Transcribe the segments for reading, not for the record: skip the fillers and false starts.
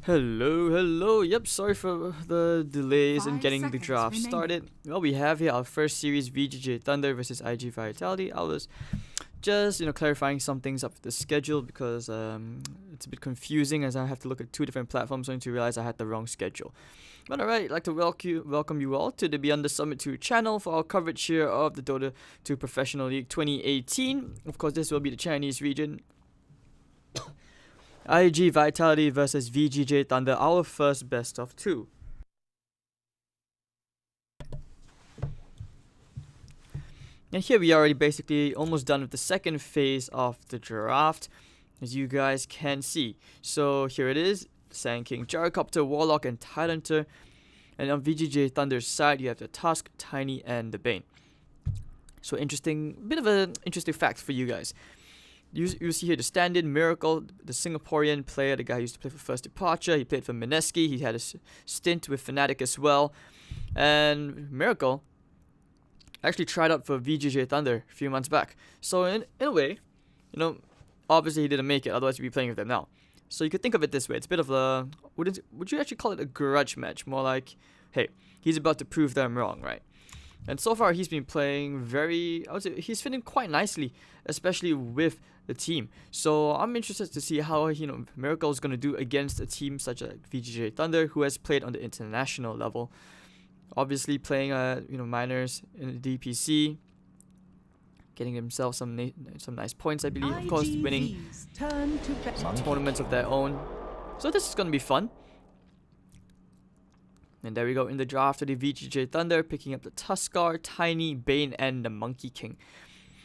Hello. Yep, sorry for the delays in getting the draft started. Well, we have here our first series, VGJ.Thunder versus iG.Vitality. I was just, clarifying some things up with the schedule because it's a bit confusing as I have to look at two different platforms only to realize I had the wrong schedule. But alright, I'd like to welcome you all to the Beyond the Summit 2 channel for our coverage here of the Dota 2 Professional League 2018. Of course, this will be the Chinese region. iG.Vitality versus VGJ.Thunder, our first best of two. And here we are already basically almost done with the second phase of the draft, as you guys can see. So here it is, Sand King, Gyrocopter, Warlock, and Tidehunter. And on VGJ.Thunder's side, you have the Tusk, Tiny, and the Bane. So bit of an interesting fact for you guys. You see here the stand-in Miracle, the Singaporean player, the guy who used to play for First Departure. He played for Mineski. He had a stint with Fnatic as well. And Miracle actually tried out for VGJ.Thunder a few months back. So in a way, obviously he didn't make it, otherwise he'd be playing with them now. So you could think of it this way. It's a bit of a, would you actually call it a grudge match? More like, hey, he's about to prove them wrong, right? And so far he's been playing I would say he's fitting quite nicely, especially with the team. So I'm interested to see how Miracle is going to do against a team such as VGJ.Thunder, who has played on the international level. Obviously playing minors in the DPC, getting himself some nice points, I believe. Of course, winning some tournaments of their own. So this is going to be fun. And there we go in the draft of the VGJ.Thunder, picking up the Tuskar, Tiny, Bane, and the Monkey King.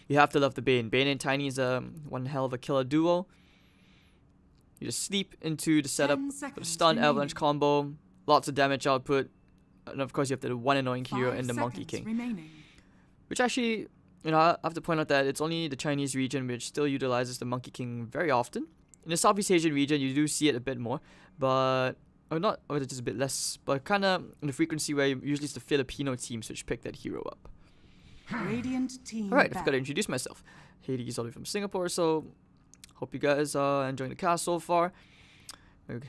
You have to love the Bane. Bane and Tiny is one hell of a killer duo. You just sleep into the setup for the stun avalanche combo, lots of damage output, and of course you have the one annoying hero in the Monkey King. Which actually, I have to point out that it's only the Chinese region which still utilizes the Monkey King very often. In the Southeast Asian region, you do see it a bit more, but it's just a bit less, but kind of in the frequency where usually it's the Filipino teams which pick that hero up. Radiant team. Alright, I forgot to introduce myself. Hades, all the way from Singapore, so hope you guys are enjoying the cast so far.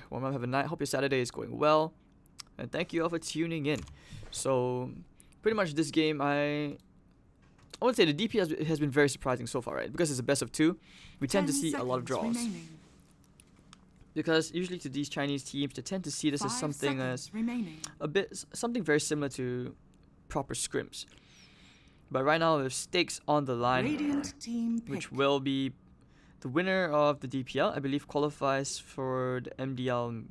Warm up, have a night. Hope your Saturday is going well. And thank you all for tuning in. So, pretty much this game, I would say the DPL has been very surprising so far, right? Because it's a best of two, we tend to see a lot of draws. Because usually to these Chinese teams, they tend to see this as something something very similar to proper scrims. But right now, there's stakes on the line, which will be the winner of the DPL, I believe, qualifies for the MDL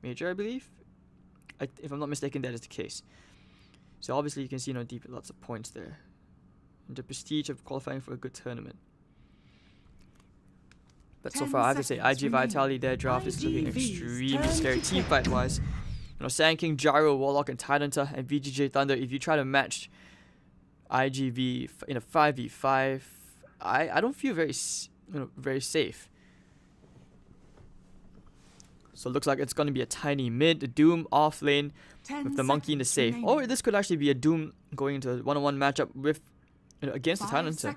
Major, I believe. If I'm not mistaken, that is the case. So obviously, you can see lots of points there. And the prestige of qualifying for a good tournament. But so far, I have to say, iG.Vitality, their draft is looking extremely scary team fight-wise. Sand King, Gyro, Warlock, and Tidehunter, and VGJ.Thunder. If you try to match IGV in a 5v5, I don't feel very safe. So it looks like it's going to be a Tiny mid, a Doom off lane with the Monkey in the safe. Or this could actually be a Doom going into a one-on-one matchup with against the Tidehunter.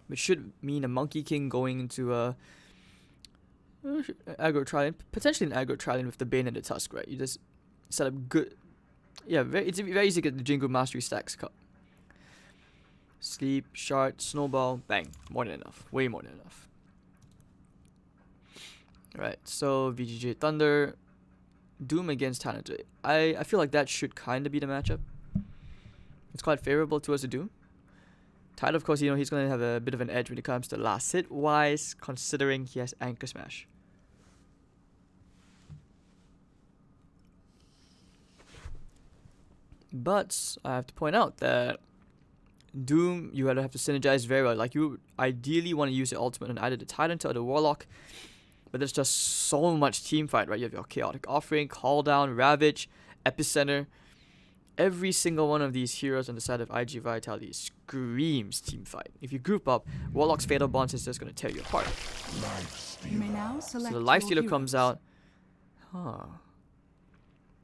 Which should mean a Monkey King going into a aggro trial, potentially an aggro trial with the Bane and the Tusk, right? You just set up good. Yeah, it's very easy to get the Jingu Mastery stacks cut. Sleep, Shard, Snowball, bang. More than enough. Way more than enough. Alright, so VGJ.Thunder, Doom against Tidehunter. I feel like that should kind of be the matchup. It's quite favorable towards the Doom. Tide, of course, he's going to have a bit of an edge when it comes to last hit wise, considering he has Anchor Smash. But I have to point out that Doom, you have to synergize very well. Like, you would ideally want to use your ultimate on either the Tidehunter or the Warlock. But there's just so much team fight, right? You have your Chaotic Offering, Call Down, Ravage, Epicenter. Every single one of these heroes on the side of iG.Vitality screams team fight. If you group up, Warlock's Fatal Bonds is just going to tear you apart. You may now select so the Lifestealer comes out.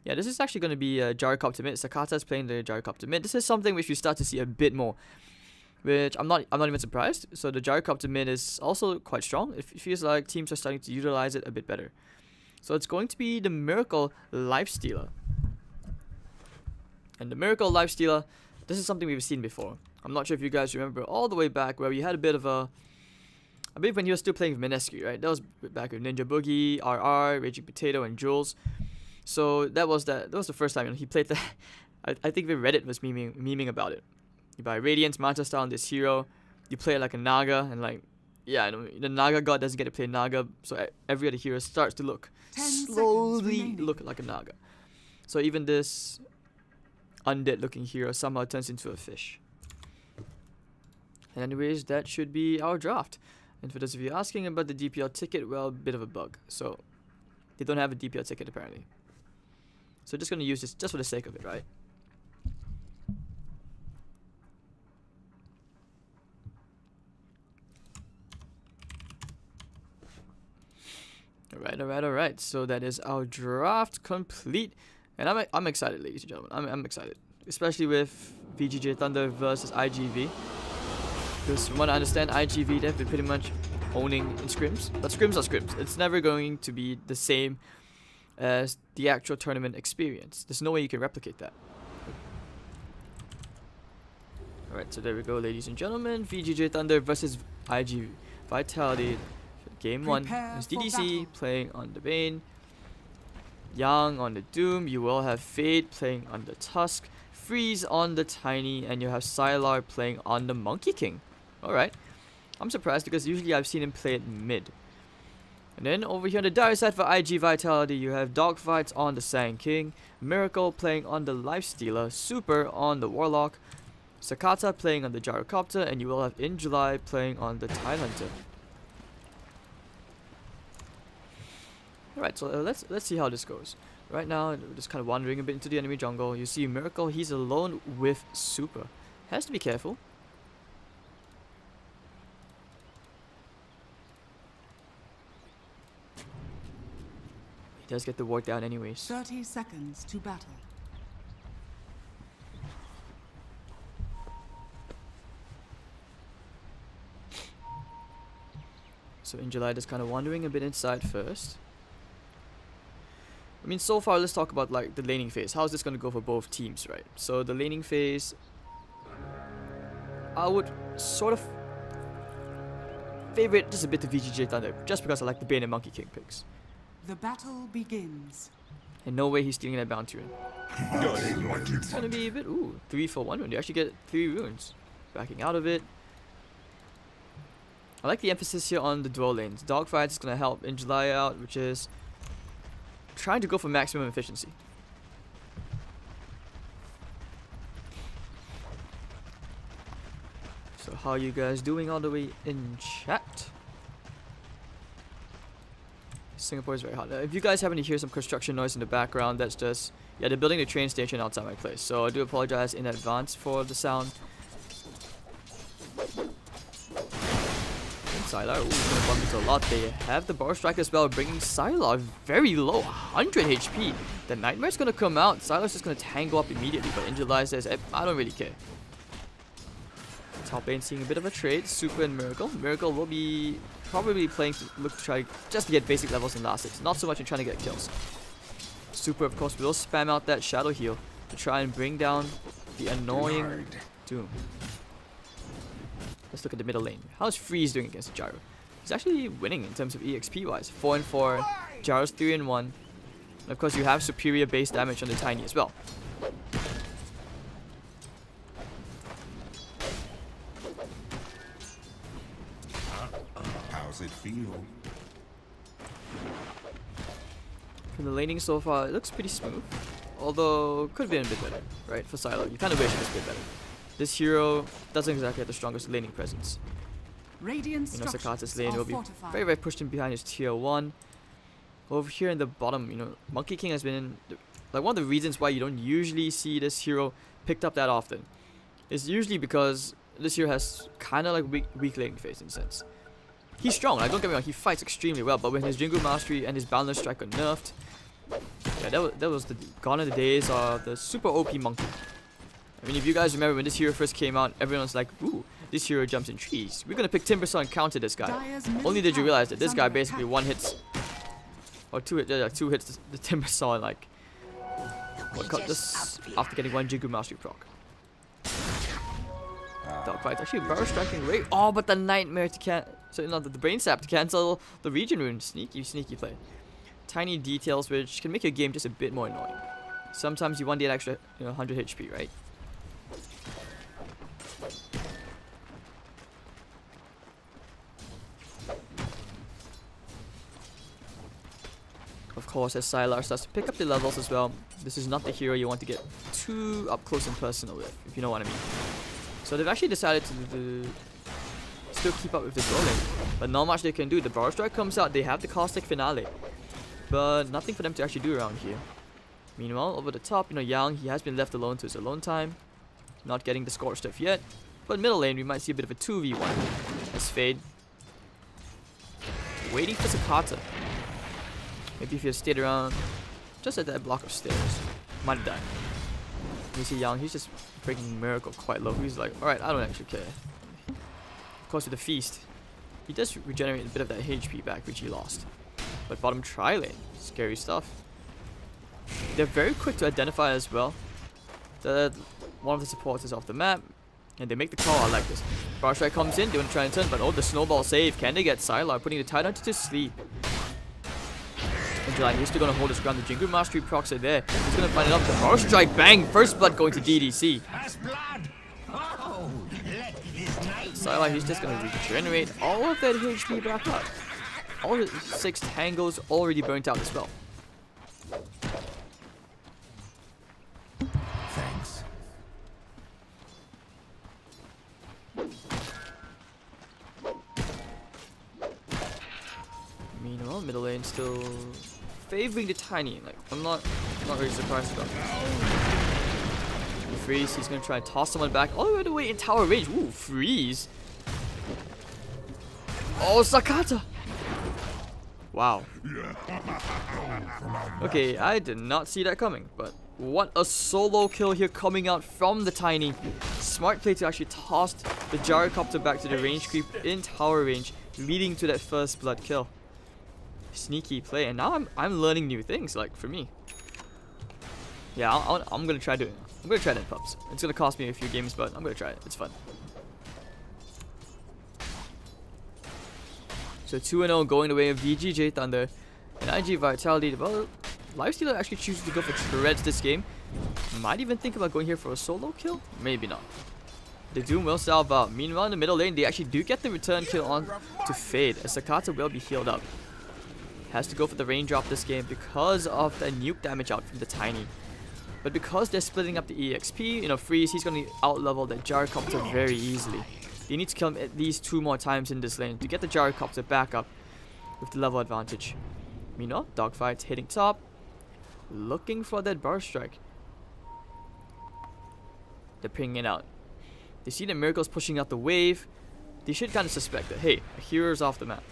Yeah, this is actually going to be a Gyrocopter mid. Sakata's playing the Gyrocopter mid. This is something which we start to see a bit more. which I'm not even surprised. So the Gyrocopter mid is also quite strong. It feels like teams are starting to utilize it a bit better. So it's going to be the Miracle Lifestealer. And the Miracle Lifestealer, this is something we've seen before. I'm not sure if you guys remember all the way back where we had a bit of a... I believe when he was still playing with Minescu, right? That was back with Ninja Boogie, RR, Raging Potato, and Jules. So that was the first time he played that. I think even Reddit was memeing about it. You buy Radiance, Manta Style on this hero, you play it like a Naga, and like, yeah, I know, the Naga god doesn't get to play Naga, so every other hero starts to slowly look like a Naga. So even this undead looking hero somehow turns into a fish. And anyways, that should be our draft. And for those of you asking about the DPL ticket, well, a bit of a bug. So they don't have a DPL ticket apparently. So just gonna use this just for the sake of it, right? Alright. So that is our draft complete. And I'm excited, ladies and gentlemen. I'm excited. Especially with VGJ.Thunder versus iG.V. Because from what I understand, iG.V, they've been pretty much owning in scrims. But scrims are scrims. It's never going to be the same as the actual tournament experience. There's no way you can replicate that. Alright, so there we go, ladies and gentlemen. VGJ.Thunder versus iG.Vitality. Game 1 is DDC playing on the Bane. Yang on the Doom. You will have Fade playing on the Tusk. Freeze on the Tiny. And you have Sylar playing on the Monkey King. Alright. I'm surprised because usually I've seen him play it mid. And then over here on the dire side for iG.Vitality, you have Dogfights on the Sand King. Miracle playing on the Lifestealer. Super on the Warlock. Sakata playing on the Gyrocopter. And you will have Injuly playing on the Tidehunter. Alright, so let's see how this goes. Right now, we're just kind of wandering a bit into the enemy jungle. You see Miracle, he's alone with Super. Has to be careful. He does get the ward down anyways. 30 seconds to battle. So Injuly is kind of wandering a bit inside first. I mean, so far, let's talk about like the laning phase. How's this going to go for both teams, right? So the laning phase, I would sort of favorite just a bit to VGJ.Thunder, just because I like the Bane and Monkey King picks. The battle begins. And no way he's stealing that bounty rune. It's going to be a bit, 3 for 1 rune. You actually get 3 runes. Backing out of it. I like the emphasis here on the dual lanes. Dogfights is going to help Injuly out, which is trying to go for maximum efficiency. So how are you guys doing all the way in chat? Singapore is very hot. If you guys happen to hear some construction noise in the background, that's just, yeah, they're building a train station outside my place. So I do apologize in advance for the sound. Sylar, ooh, gonna bump into a lot. They have the Bar Strike as well, bringing Sylar very low, 100 HP. The Nightmare's gonna come out. Sylar's just gonna tangle up immediately, but Injuly says, I don't really care. Top lane seeing a bit of a trade. Super and Miracle. Miracle will be probably playing to look to try just to get basic levels in last hits, not so much in trying to get kills. Super, of course, will spam out that Shadow Heal to try and bring down the annoying Doom. Let's look at the middle lane. How's Freeze doing against the Gyro? He's actually winning in terms of EXP wise. 4 and 4. Gyro's 3 and 1. And of course, you have superior base damage on the Tiny as well. How's it feel? From the laning so far, it looks pretty smooth. Although, could have been a bit better, right? For Sylar, you kind of wish it was a bit better. This hero doesn't exactly have the strongest laning presence. Radiant Sakata's lane will be very, very pushed in behind his tier 1. Over here in the bottom, Monkey King has been like one of the reasons why you don't usually see this hero picked up that often. Is usually because this hero has kind of like weak laning phase in a sense. He's strong, like don't get me wrong, he fights extremely well, but when his Jingu Mastery and his Boundless Strike are nerfed, yeah, that was gone are the days of the super OP Monkey. I mean, if you guys remember when this hero first came out, everyone was like, ooh, this hero jumps in trees. We're gonna pick Timbersaw and counter this guy. Dire's middle Only did you tower realize that is this guy under basically attack. one hits, or two hits the Timbersaw and like cut this after getting one Jigu Mastery proc. Dogfight actually barrel striking great. Oh, but the nightmare to the brain sap to cancel the region rune. Sneaky play. Tiny details which can make your game just a bit more annoying. Sometimes you want the extra 100 HP, right? Of course, as Sylar starts to pick up the levels as well, this is not the hero you want to get too up close and personal with, if you know what I mean. So they've actually decided to still keep up with the rolling, but not much they can do. The Barrel Strike comes out, they have the Caustic Finale, but nothing for them to actually do around here. Meanwhile, over the top, Yang, he has been left alone to his alone time, not getting the score stuff yet, but middle lane we might see a bit of a 2v1 as Fade waiting for Sakata. Maybe if he had stayed around just at that block of stairs, might have died. You see Yang, he's just breaking Miracle quite low. He's like, alright, I don't actually care. Of course, with the Feast, he does regenerate a bit of that HP back, which he lost. But bottom tri-lane, scary stuff. They're very quick to identify as well that one of the supports is off the map, and they make the call out like this. Barrel Strike comes in, they want to try and turn, but oh, the snowball save. Can they get Sylar, putting the Titan to sleep? And July, he's still going to hold his ground. The Jingu Mastery procs are there. He's going to find it up. The Barrel Strike, bang! First blood going to DDC. Sylar, he's just going to regenerate all of that HP back up. All the 6 tangles already burnt out as well. Thanks. Meanwhile, middle lane still favoring the Tiny. Like, I'm not really surprised about that. Freeze, he's gonna try and toss someone back all the way in tower range. Ooh, freeze. Oh, Sakata. Wow. Okay, I did not see that coming, but what a solo kill here coming out from the Tiny. Smart play to actually toss the Gyrocopter back to the range creep in tower range, leading to that first blood kill. Sneaky play, and now I'm learning new things, like, for me. Yeah, I'm gonna try doing it. I'm gonna try that, pups. It's gonna cost me a few games, but I'm gonna try it. It's fun. So 2-0 going the way of VGJ.Thunder and iG.Vitality. Well, Lifestealer actually chooses to go for treads this game. Might even think about going here for a solo kill. Maybe not. The Doom will salve out. Meanwhile, in the middle lane, they actually do get the return kill on to Fade, as Sakata will be healed up. Has to go for the raindrop this game because of the nuke damage out from the Tiny. But because they're splitting up the EXP, Freeze, he's going to out-level that Gyrocopter very easily. They need to kill him at least 2 more times in this lane to get the Gyrocopter back up with the level advantage. Meanwhile, Dogfight's hitting top, looking for that Barrel Strike. They're pinging it out. They see the Miracle's pushing out the wave. They should kind of suspect that, hey, a hero's off the map.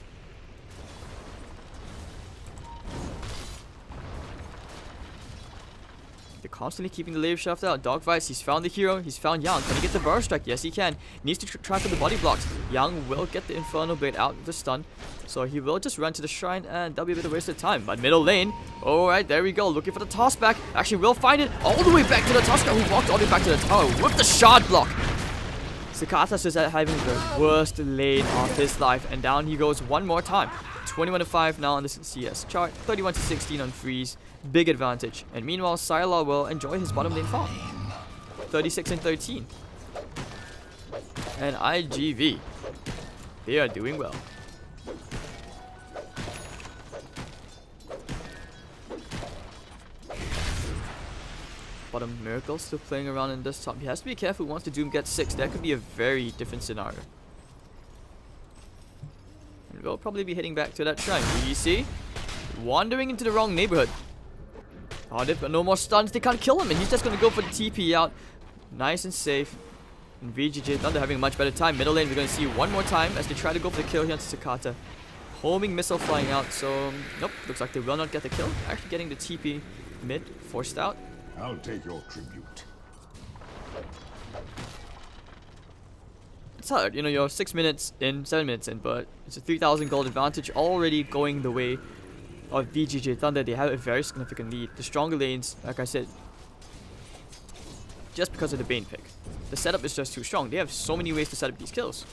They're constantly keeping the Lave Shaft out. Dogfights, he's found the hero. He's found Yang. Can he get the Barrel Strike? Yes, he can. Needs to try for the body blocks. Yang will get the Inferno Blade out with the stun. So he will just run to the shrine, and that'll be a bit of a waste of time. But middle lane, alright, there we go. Looking for the toss back. Actually, will find it all the way back to the Tusker, who walked all the way back to the tower with the shard block. Sakata's just having the worst lane of his life, and down he goes one more time. 21-5 now on the CS chart, 31-16 on Freeze. Big advantage. And meanwhile, Sylar will enjoy his bottom lane farm. 36-13. And iG.V, they are doing well. Bottom Miracle still playing around in this top. He has to be careful once the Doom gets 6. That could be a very different scenario. And we'll probably be heading back to that shrine. VGC wandering into the wrong neighborhood. Oh, they've got no more stuns. They can't kill him, and he's just going to go for the TP out. Nice and safe. And VGJ.Thunder having a much better time. Middle lane, we're going to see one more time as they try to go for the kill here onto Sakata. Homing missile flying out, so nope. Looks like they will not get the kill. Actually getting the TP mid, forced out. I'll take your tribute. Salad, you know, you're 6 minutes in, 7 minutes in, but it's a 3,000 gold advantage already going the way of VGJ.Thunder. They have a very significant lead. The stronger lanes, like I said, just because of the Bane pick. The setup is just too strong. They have so many ways to set up these kills.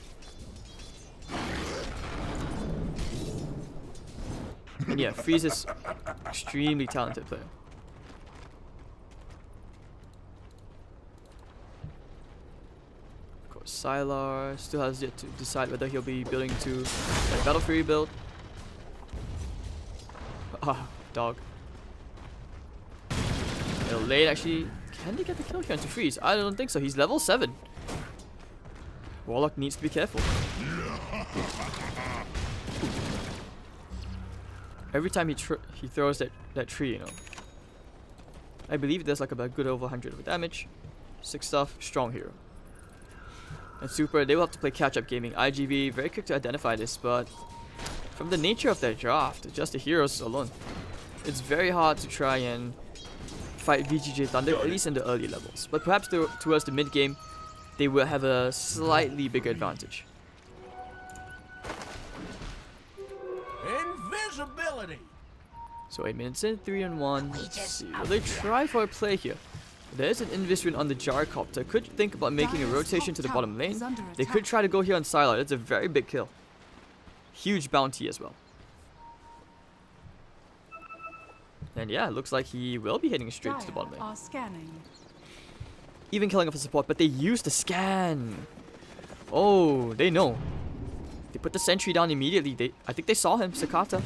And yeah, Freeze is extremely talented player. Of course, Sylar still has yet to decide whether he'll be building to a Battle Fury build. Ah, dog. Little late actually. Can they get the kill here into Freeze? I don't think so. He's level 7. Warlock needs to be careful. Every time he throws that tree, you know. I believe there's like about good over 100 of damage. 6 stuff, strong hero. And Super, they will have to play catch-up gaming. iG.V, very quick to identify this, but from the nature of their draft, just the heroes alone, it's very hard to try and fight VGJ.Thunder, at least in the early levels. But perhaps towards the mid-game, they will have a slightly bigger advantage. Invisibility. So 8 minutes in, 3 and 1. Let's see. Will they try for a play here? There's an Invis rune on the Gyrocopter. Could think about making a rotation to the bottom lane. They could try to go here on Sylar. That's a very big kill. Huge bounty as well. And yeah, looks like he will be heading straight to the bottom lane. Are scanning. Even killing off a support, but they use the scan. Oh, they know. They put the sentry down immediately. I think they saw him, Sakata.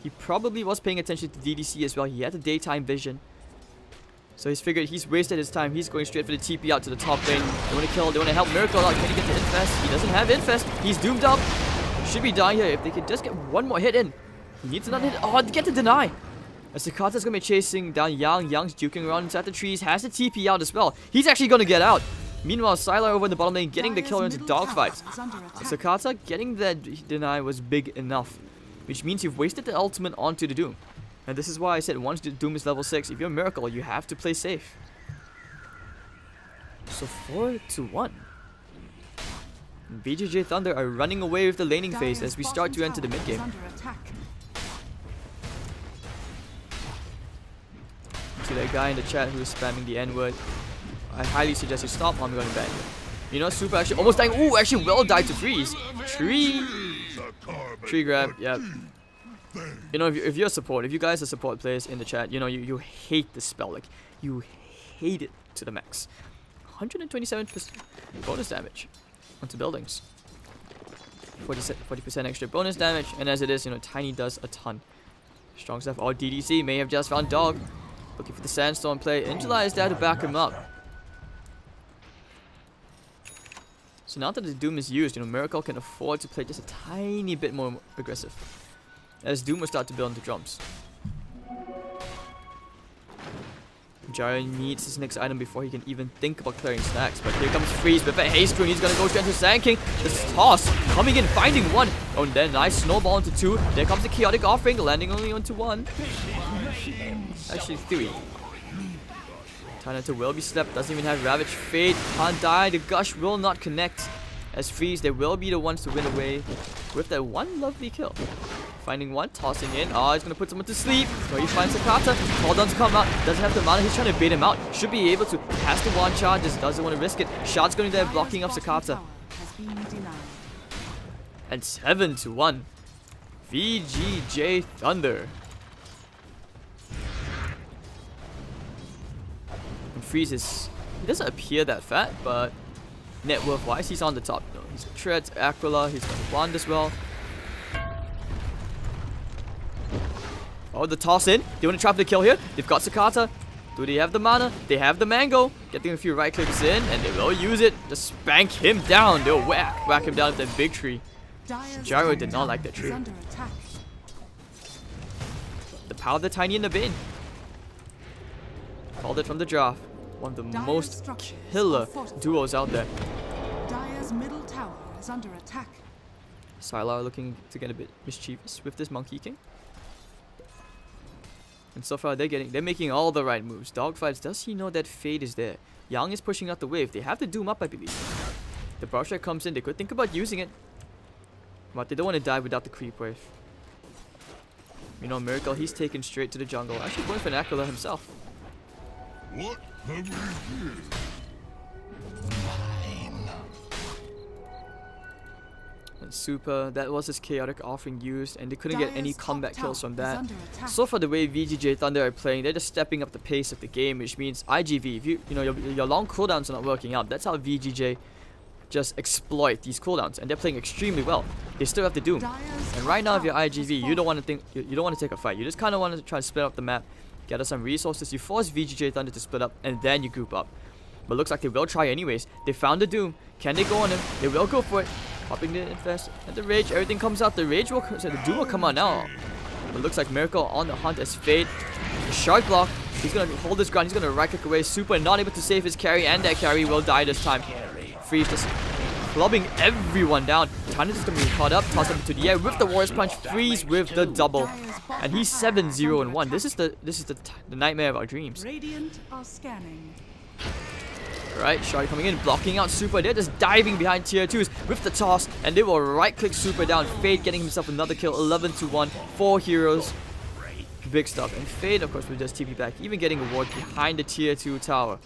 He probably was paying attention to DDC as well. He had the daytime vision. So he's figured he's wasted his time. He's going straight for the TP out to the top lane. They want to kill, they want to help Miracle out. Can he get the Infest? He doesn't have Infest. He's doomed up. Should be dying here if they could just get one more hit in. He needs another hit. Oh, get the deny. As Sakata's going to be chasing down Yang. Yang's juking around inside the trees. Has the TP out as well. He's actually going to get out. Meanwhile, Sylar over in the bottom lane getting the kill into dogfights. Sakata getting that deny was big enough. Which means you've wasted the ultimate onto the Doom. And this is why I said once the Doom is level 6, if you're a Miracle, you have to play safe. So 4-1. VGJ.Thunder are running away with the laning phase as we start to enter the mid game. To that guy in the chat who is spamming the N-word, I highly suggest you stop. I'm going to ban you. You know, Super actually almost dying. Ooh, actually well died to Freeze. Tree grab, yep. You know, if you're a support, if you guys are support players in the chat, you know, you hate this spell. Like, you hate it to the max. 127% bonus damage onto buildings. 40% extra bonus damage, and as it is, you know, Tiny does a ton. Strong stuff. Oh, DDC may have just found Dog. Looking for the Sandstorm play. Angela is there to back him up. So now that the Doom is used, you know, Miracle can afford to play just a tiny bit more aggressive. As Doom will start to build into drums. Gyro needs his next item before he can even think about clearing stacks. But here comes Freeze with a haste rune. He's gonna go straight into Sand King. This toss coming in, finding one. Oh, and then nice snowball into 2. There comes the chaotic offering, landing only onto 1. Actually 3. Tornado will be slept. Doesn't even have Ravage. Fade can't die. The Gush will not connect. As Freeze, they will be the ones to win away with that one lovely kill. Finding one, tossing in. Oh, he's gonna put someone to sleep. So he finds Sakata. Cooldown's come out. Doesn't have the mana. He's trying to bait him out. Should be able to. Has the one charge. Just doesn't want to risk it. Shot's going there, blocking up Sakata. And 7-1. VGJ.Thunder. And Freeze is. He doesn't appear that fat, but net worth wise, he's on the top. You know, he's got Treads, Aquila, he's got Wand as well. Oh, the toss in. They want to trap the kill here. They've got Sakata. Do they have the mana? They have the mango. Getting a few right clicks in, and they will use it. Just spank him down. They'll whack him down with that big tree. Gyro did not like that tree. The power of the Tiny and the Bane. Called it from the draft. One of the most killer duos out there. Dire's middle tower is under attack. Sylar looking to get a bit mischievous with this Monkey King. And so far they're making all the right moves. Dogfights, does he know that Fade is there? Yang is pushing out the wave. They have the Doom up, I believe. The Barrage Strike comes in. They could think about using it. But they don't want to die without the creep wave. You know, Miracle, he's taken straight to the jungle. Actually going for an Aquila himself. What have we here? And Super, that was his chaotic offering used, and they couldn't get any Dire's combat top kills from tower is that. under attack. So far, the way VGJ.Thunder are playing, they're just stepping up the pace of the game, which means iG.V, if you know your long cooldowns are not working out. That's how VGJ just exploit these cooldowns, and they're playing extremely well. They still have the Doom, Dire's and right now, if you're top tower iG.V, has you don't want to think, you don't want to take a fight. You just kind of want to try to split up the map, gather some resources. You force VGJ.Thunder to split up, and then you group up. But looks like they will try anyways. They found the Doom. Can they go on him? They will go for it. Popping the Infest and the Rage. Everything comes out. The Rage will, so the Doom will come out now. But looks like Miracle on the hunt as Fade. The Shark Block. He's going to hold his ground. He's going to right click away. Super not able to save his carry, and that carry will die this time. Freeze just clubbing everyone down. Tana just going to be caught up. Toss him to the air with the Warrior's Punch. Freeze with the double. And he's 7-0-1. This is the nightmare of our dreams. Radiant are scanning. Alright, Shari coming in, blocking out Super. They're just diving behind tier 2s with the toss, and they will right-click Super down. Fade getting himself another kill, 11-1, 4 heroes. Big stuff. And Fade, of course, will just TP back, even getting a ward behind the tier 2 tower.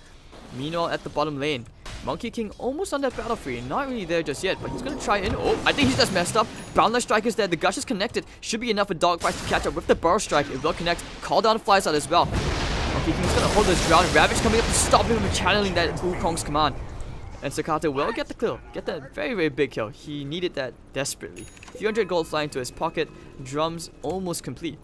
Meanwhile, at the bottom lane, Monkey King almost on that battle free. Not really there just yet, but he's going to try in. Oh, I think he's just messed up. Boundless Strike is there. The Gush is connected. Should be enough for Dogfight to catch up with the Burrow Strike. It will connect. Call down flies out as well. Monkey King's gonna hold this ground. Ravage coming up to stop him from channeling that Wukong's command. And Sakata will get the kill. Get that very, very big kill. He needed that desperately. 300 gold flying to his pocket. Drums almost complete.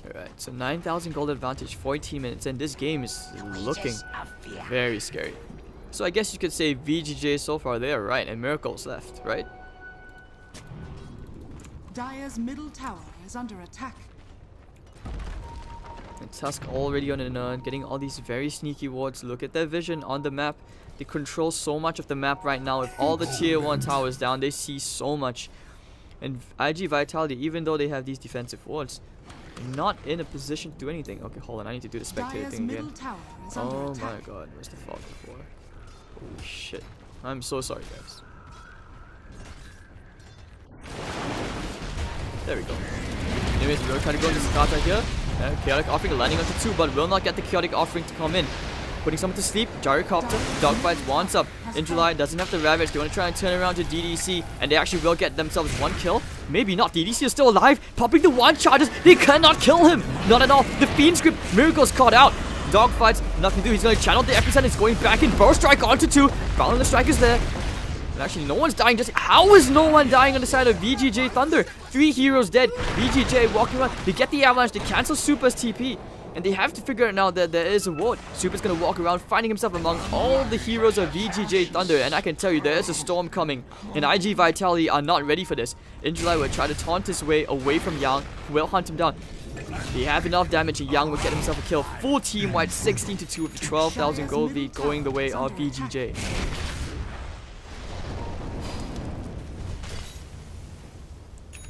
Alright, so 9,000 gold advantage, 14 minutes, and this game is looking very scary. So I guess you could say VGJ so far they are right, and Miracle's left, right? Dire's middle tower is under attack. And Tusk already on an getting all these very sneaky wards. Look at their vision on the map. They control so much of the map right now. With all the tier 1 towers down, they see so much. And iG.Vitality, even though they have these defensive wards, not in a position to do anything. Okay, hold on. I need to do the spectator Dire's thing middle again. tower is under Oh attack. my god, where's the fog before? Holy shit. I'm so sorry, guys. There we go. Anyways, we're trying to go into Sakata here. Chaotic Offering landing onto 2, but will not get the Chaotic Offering to come in. Putting someone to sleep. Gyrocopter. Dogfights wants up. In July doesn't have the Ravage. They want to try and turn around to DDC, and they actually will get themselves 1 kill. Maybe not. DDC is still alive. Popping the 1 charges. They cannot kill him. Not at all. The Fiend Script. Miracle's caught out. Dogfights. Nothing to do. He's going to channel the epicenter. He's going back in. Burrow Strike onto 2. Boundless Strike is there. And actually, no one's dying. Just how is no one dying on the side of VGJ.Thunder? 3 heroes dead. VGJ walking around. They get the avalanche. They cancel Super's TP. And they have to figure out now that there is a ward. Super's gonna walk around, finding himself among all the heroes of VGJ.Thunder. And I can tell you, there is a storm coming. And iG.Vitality are not ready for this. In July will try to taunt his way away from Yang, who will hunt him down. They have enough damage, and Yang will get himself a kill. Full team wide, 16-2 with 12,000 gold lead going the way of VGJ.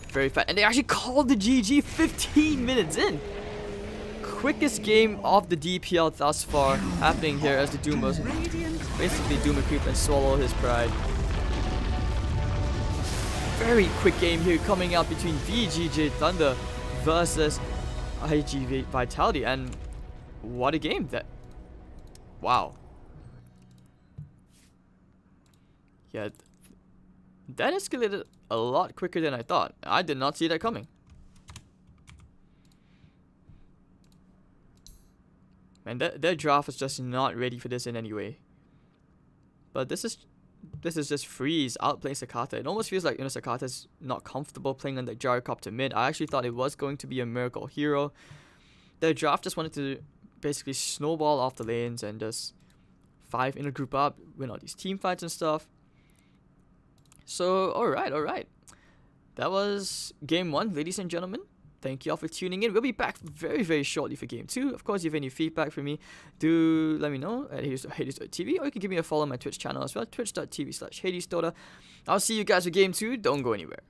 Very fast. And they actually called the GG 15 minutes in. Quickest game of the DPL thus far happening here as the Doom was basically Doom and creep and swallow his pride. Very quick game here coming out between VGJ.Thunder versus iG.Vitality, and what a game that. Wow. Yeah, that escalated a lot quicker than I thought. I did not see that coming. Man, their draft was just not ready for this in any way. But this is just Freeze outplaying Sakata. It almost feels like, you know, Sakata's not comfortable playing on the Gyrocopter mid. I actually thought it was going to be a Miracle hero. Their draft just wanted to basically snowball off the lanes and just 5 in a group up, win all these team fights and stuff. So, alright. That was game 1, ladies and gentlemen. thank you all for tuning in. We'll be back very, very shortly for Game 2. Of course, if you have any feedback for me, do let me know at Hades.TV, or you can give me a follow on my Twitch channel as well, twitch.tv/HadesDota. I'll see you guys for Game 2. Don't go anywhere.